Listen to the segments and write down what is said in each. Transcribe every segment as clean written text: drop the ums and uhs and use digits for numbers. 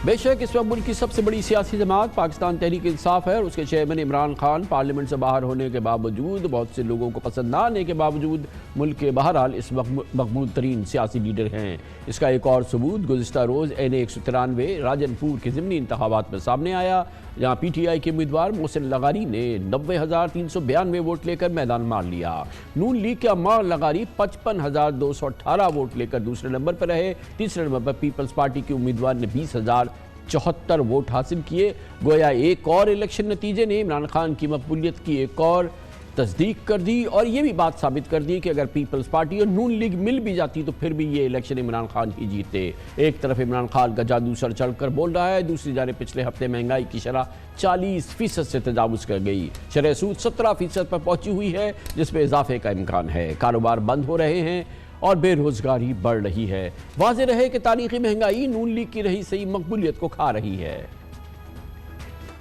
बेशक इस वक्त मुल्क की सबसे बड़ी सियासी जमात पाकिस्तान तहरीक इंसाफ है और उसके चेयरमैन इमरान खान पार्लियामेंट से बाहर होने के बावजूद, बहुत से लोगों को पसंद ना आने के बावजूद मुल्क के बहरहाल इस मकबूल तरीन सियासी लीडर हैं। इसका एक और सबूत गुज़िश्ता रोज़ NA 193 राजनपुर के ज़िमनी इंतखाबात में सामने आया, जहाँ PTI के उम्मीदवार मोहसिन लगारी ने 90,392 वोट लेकर मैदान मार लिया। नून लीग के अम्मार लगारी 55,218 वोट लेकर दूसरे नंबर पर रहे। तीसरे नंबर पर पीपल्स पार्टी के उम्मीदवार ने 20,074 वोट हासिल किए। गोया एक और इलेक्शन नतीजे ने इमरान खान की मकबूलियत की एक और तस्दीक कर दी और ये भी बात साबित कर दी कि अगर पीपल्स पार्टी और नून लीग मिल भी जाती तो फिर भी ये इलेक्शन इमरान खान ही जीतते। एक तरफ इमरान खान का जादू सर चढ़कर बोल रहा है, दूसरी जाने पिछले हफ्ते महंगाई की शरह 40% से तजावुज़ कर गई। शरह सूद 17% पर पहुंची हुई है, जिसमें इजाफे का इम्कान है। कारोबार बंद हो रहे हैं और बेरोजगारी बढ़ रही है। वाज़ेह रहे कि तारीखी महंगाई नून लीग की रही सही मकबूलियत को खा रही है।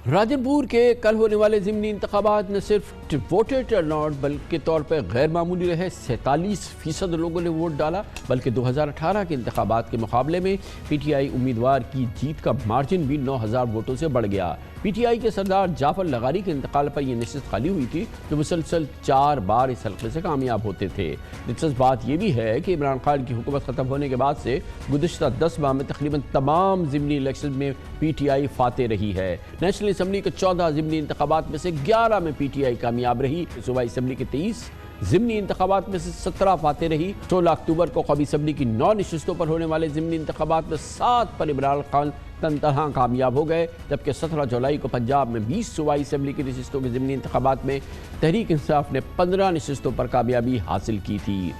राजनपुर के कल होने वाले ज़िमनी इंतखाबात न सिर्फ वोटर टर्नआउट बल्कि तौर पर गैर मामूली रहे। 47% लोगों ने वोट डाला, बल्कि 2018 के इंतखाबात के मुकाबले में PTI उम्मीदवार की जीत का मार्जिन भी 9,000 वोटों से बढ़ गया। PTI के सरदार जाफर लगारी के इंतकाल पर यह नशिस्त खाली हुई थी, जो मुसलसल 4 बार इस हल्के से कामयाब होते थे। दिलचस्प बात यह भी है कि इमरान खान की हुकूमत ख़त्म होने के बाद से गुज़िश्ता 10 माह में तकरीबन तमाम ज़िमनी इलेक्शन में PTI फाते रही है। नेशनल असम्बली के 14 ज़िमनी इंतखाबात में से 11 में PTI कामयाब रही। सूबाई असम्बली के 23 ज़िमनी इंतखाबात में से 17 फाते रही। 16 अक्टूबर को कौमी असम्बली की 9 नशिस्तों पर होने वाले ज़िमनी इंतखाबात में 7 पर इमरान खान तनतहा कामयाब हो गए, जबकि 17 जुलाई को पंजाब में 20 सूबाई असम्बली की नशिस्तों के ज़िमनी इंतखाबात में तहरीक इंसाफ ने 15 नशिस्तों पर कामयाबी हासिल की थी।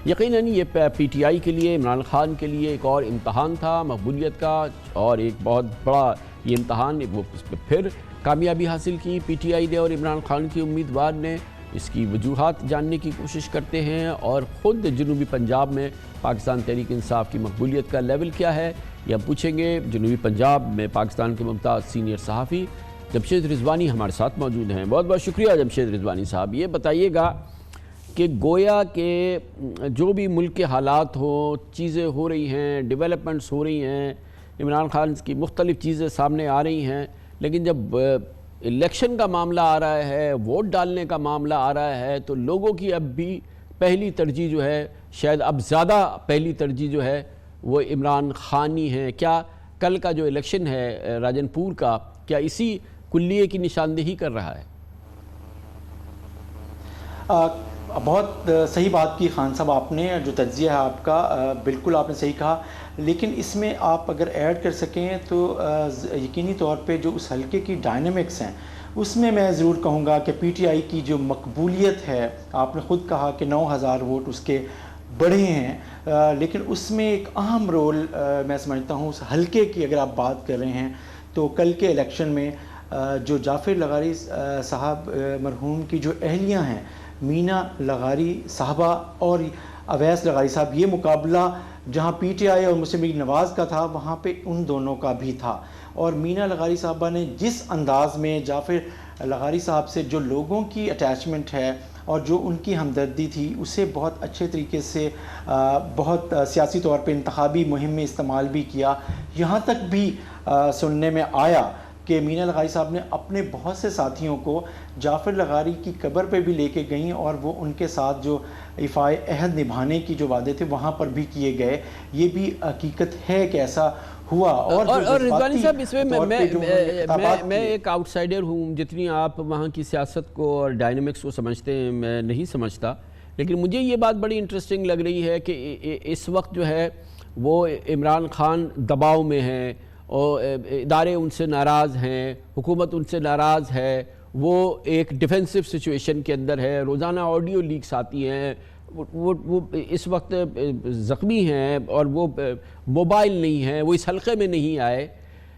यकीनन ये PTI के लिए, इमरान खान के लिए एक और इम्तहान था मकबूलियत का, और एक बहुत बड़ा ये इम्तहान वो फिर कामयाबी हासिल की PTI ने और इमरान खान के उम्मीदवार ने। इसकी वजूहात जानने की कोशिश करते हैं और ख़ुद जनूबी पंजाब में पाकिस्तान तहरीक इंसाफ की मकबूलियत का लेवल क्या है, ये हम पूछेंगे। जनूबी पंजाब में पाकिस्तान के मुमताज़ सीनियर सहाफ़ी जमशेद रिजवानी हमारे साथ मौजूद हैं। बहुत बहुत शुक्रिया जमशेद रिजवानी साहब। ये बताइएगा कि गोया के जो भी मुल्क के हालात हो, चीज़ें हो रही हैं, डेवलपमेंट्स हो रही हैं, इमरान खान की मुख्तलिफ़ चीज़ें सामने आ रही हैं, लेकिन जब इलेक्शन का मामला आ रहा है, वोट डालने का मामला आ रहा है, तो लोगों की अब भी पहली तरजीह जो है, शायद अब ज़्यादा पहली तरजीह जो है वो इमरान खान ही है। क्या कल का जो इलेक्शन है राजनपुर का, क्या इसी कुल्लिये की निशानदेही कर रहा है? बहुत सही बात की खान साहब आपने, जो तज्ज़िया है आपका बिल्कुल आपने सही कहा, लेकिन इसमें आप अगर ऐड कर सकें तो यकीनी तौर पे जो उस हल्के की डायनामिक्स हैं उसमें मैं ज़रूर कहूँगा कि PTI की जो मकबूलियत है, आपने ख़ुद कहा कि 9,000 वोट उसके बढ़े हैं, लेकिन उसमें एक अहम रोल मैं समझता हूँ उस हल्के की। अगर आप बात कर रहे हैं तो कल के इलेक्शन में जो जाफ़र लगारी साहब मरहूम की जो अहलियाँ हैं, मीना लगारी साहबा और अवैस लगारी साहब, ये मुकाबला जहाँ PTI और मुस्लिम लीग नवाज़ का था, वहाँ पे उन दोनों का भी था। और मीना लगारी साहबा ने जिस अंदाज़ में जाफ़र लगारी साहब से जो लोगों की अटैचमेंट है और जो उनकी हमदर्दी थी, उसे बहुत अच्छे तरीके से बहुत सियासी तौर पे इंतखाबी मुहिम में इस्तेमाल भी किया। यहाँ तक भी सुनने में आया कि मीना लगारी साहब ने अपने बहुत से साथियों को जाफ़र लगारी की कब्र पे भी लेके गईं और वो उनके साथ जो इफ़ाए अहद निभाने की जो वादे थे वहाँ पर भी किए गए। ये भी हकीकत है कि ऐसा हुआ। और रिजवानी साहब, इसमें मैं एक आउटसाइडर हूँ, जितनी आप वहाँ की सियासत को और डायनामिक्स को समझते हैं मैं नहीं समझता, लेकिन मुझे ये बात बड़ी इंटरेस्टिंग लग रही है कि इस वक्त जो है वो इमरान खान दबाव में है और इदारे उनसे नाराज़ हैं, हुकूमत उनसे नाराज़ है, वो एक डिफेंसिव सिचुएशन के अंदर है। रोज़ाना ऑडियो लीक्स आती हैं, वो इस वक्त ज़ख्मी हैं और वो मोबाइल नहीं है, वो इस हल्के में नहीं आए।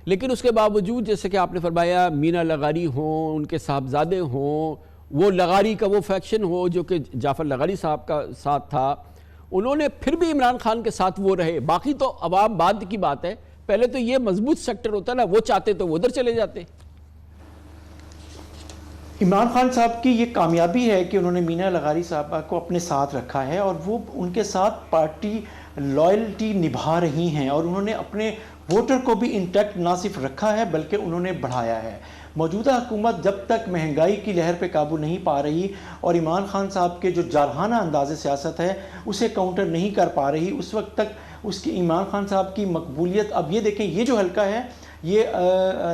लेकिन उसके बावजूद, जैसे कि आपने फरमाया, मीना लगारी हों, उनके साहबजादे हों, वो लगारी का वो फैक्शन हो जो कि जाफ़र लगारी साहब का साथ था, उन्होंने फिर भी इमरान खान के साथ वो रहे। बाकी तो अवाम बाद की बात है, पहले तो ये मजबूत सेक्टर होता ना, वो चाहते तो वो उधर चले जाते। इमरान खान साहब की ये कामयाबी है कि उन्होंने मीना लगारी साहबा को अपने साथ रखा है और वो उनके साथ पार्टी لائلٹی نبھا رہی ہیں اور انہوں نے اپنے ووٹر کو بھی انٹیکٹ نہ صرف رکھا ہے بلکہ انہوں نے بڑھایا ہے۔ موجودہ حکومت جب تک مہنگائی کی لہر پہ قابو نہیں پا رہی اور عمران خان صاحب کے جو جارحانہ انداز سیاست ہے اسے کاؤنٹر نہیں کر پا رہی، اس وقت تک اس کی عمران خان صاحب کی مقبولیت، اب یہ دیکھیں یہ جو حلقہ ہے یہ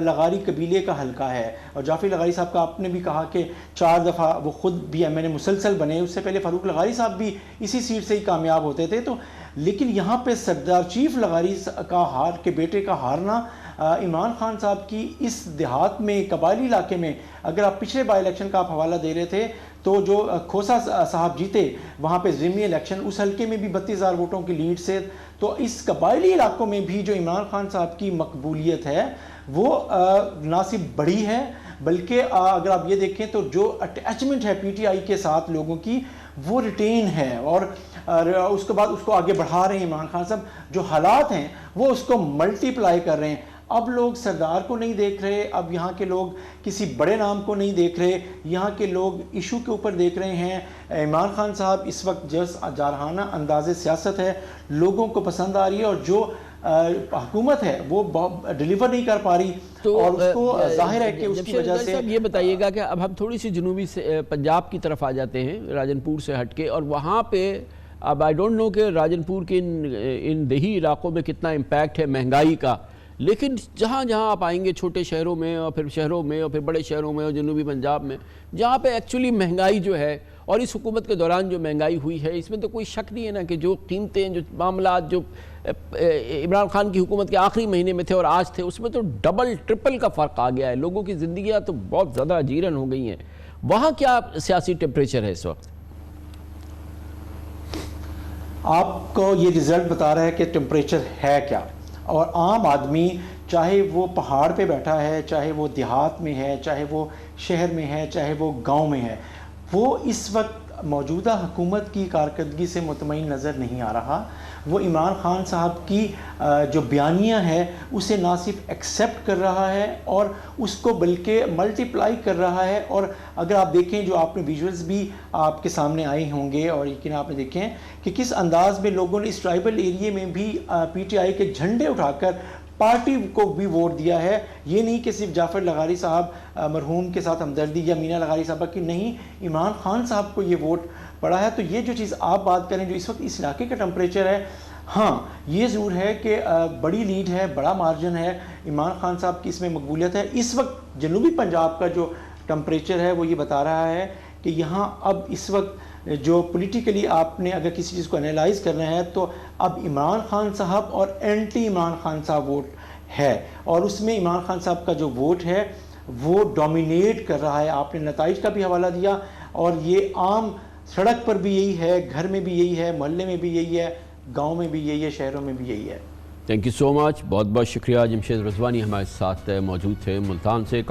لغاری قبیلے کا حلقہ ہے، اور جعفری لغاری صاحب کا آپ نے بھی کہا کہ 4 دفعہ وہ خود بھی ایم این اے مسلسل بنے، اس سے پہلے فاروق لغاری صاحب بھی اسی سیٹ سے ہی کامیاب ہوتے تھے، تو لیکن یہاں پہ سردار چیف لغاری کے بیٹے کا ہارنا عمران خان صاحب کی اس دیہات میں قبائلی علاقے میں، اگر آپ پچھلے بائی الیکشن کا آپ حوالہ دے رہے تھے تو جو کھوسا صاحب جیتے وہاں پہ ضمنی الیکشن، اس حلقے میں بھی 32,000 ووٹوں کی لیڈ سے، تو اس قبائلی علاقوں میں بھی جو عمران خان صاحب کی مقبولیت ہے وہ نہ صرف بڑی ہے بلکہ اگر آپ یہ دیکھیں تو جو اٹیچمنٹ ہے پی ٹی آئی کے ساتھ لوگوں کی وہ ریٹین ہے، اور اس کے بعد اس کو آگے بڑھا رہے ہیں عمران خان صاحب، جو حالات ہیں وہ اس کو ملٹی پلائی کر رہے ہیں۔ اب لوگ سردار کو نہیں دیکھ رہے، اب یہاں کے لوگ کسی بڑے نام کو نہیں دیکھ رہے، یہاں کے لوگ ایشو کے اوپر دیکھ رہے ہیں۔ عمران خان صاحب اس وقت جس جارحانہ انداز سیاست ہے لوگوں کو پسند آ رہی ہے، اور جو حکومت ہے وہ ڈیلیور نہیں کر پا رہی، اور اس کو ظاہر ہے کہ اس کی وجہ سے۔ یہ بتائیے گا کہ اب ہم تھوڑی سی جنوبی سے پنجاب کی طرف آ جاتے ہیں، راجن پور سے ہٹ کے، اور وہاں پہ اب آئی ڈونٹ نو کہ راجن پور کے ان دیہی علاقوں میں کتنا امپیکٹ ہے مہنگائی کا، لیکن جہاں جہاں آپ آئیں گے چھوٹے شہروں میں اور پھر شہروں میں اور پھر بڑے شہروں میں اور جنوبی پنجاب میں جہاں پہ ایکچولی مہنگائی جو ہے، اور اس حکومت کے دوران جو مہنگائی ہوئی ہے، اس میں تو کوئی شک نہیں ہے نا کہ جو قیمتیں، جو معاملات جو عمران خان کی حکومت کے آخری مہینے میں تھے اور آج تھے، اس میں تو ڈبل ٹرپل کا فرق آ گیا ہے، لوگوں کی زندگیاں تو بہت زیادہ اجیرن ہو گئی ہیں۔ وہاں کیا سیاسی ٹیمپریچر ہے اس وقت؟ آپ کو یہ رزلٹ بتا رہا ہے کہ ٹیمپریچر ہے کیا، اور عام آدمی چاہے وہ پہاڑ پہ بیٹھا ہے، چاہے وہ دیہات میں ہے، چاہے وہ شہر میں ہے، چاہے وہ گاؤں میں ہے، وہ اس وقت موجودہ حکومت کی کارکردگی سے مطمئن نظر نہیں آ رہا۔ وہ عمران خان صاحب کی جو بیانیہ ہے اسے نہ صرف ایکسیپٹ کر رہا ہے اور اس کو بلکہ ملٹی پلائی کر رہا ہے، اور اگر آپ دیکھیں جو آپ نے ویژولز بھی آپ کے سامنے آئے ہوں گے، اور یقین آپ نے دیکھیں کہ کس انداز میں لوگوں نے اس ٹرائبل ایریے میں بھی پی ٹی آئی کے جھنڈے اٹھا کر پارٹی کو بھی ووٹ دیا ہے۔ یہ نہیں کہ صرف جعفر لغاری صاحب مرحوم کے ساتھ ہمدردی یا مینا لغاری صاحبہ کی نہیں، عمران خان صاحب کو یہ ووٹ پڑا ہے۔ تو یہ جو چیز آپ بات کریں جو اس وقت اس علاقے کا ٹمپریچر ہے، ہاں یہ ضرور ہے کہ بڑی لیڈ ہے، بڑا مارجن ہے، عمران خان صاحب کی اس میں مقبولیت ہے۔ اس وقت جنوبی پنجاب کا جو ٹمپریچر ہے وہ یہ بتا رہا ہے کہ یہاں اب اس وقت جو پولیٹیکلی آپ نے اگر کسی چیز کو انالائز کرنا ہے تو اب عمران خان صاحب اور اینٹی عمران خان صاحب ووٹ ہے، اور اس میں عمران خان صاحب کا جو ووٹ ہے وہ ڈومینیٹ کر رہا ہے۔ آپ نے نتائج کا بھی حوالہ دیا، اور یہ عام سڑک پر بھی یہی ہے، گھر میں بھی یہی ہے، محلے میں بھی یہی ہے، گاؤں میں بھی یہی ہے، شہروں میں بھی یہی ہے۔ تھینک یو سو مچ، بہت بہت شکریہ۔ جمشید رضوانی ہمارے ساتھ موجود تھے ملتان سے۔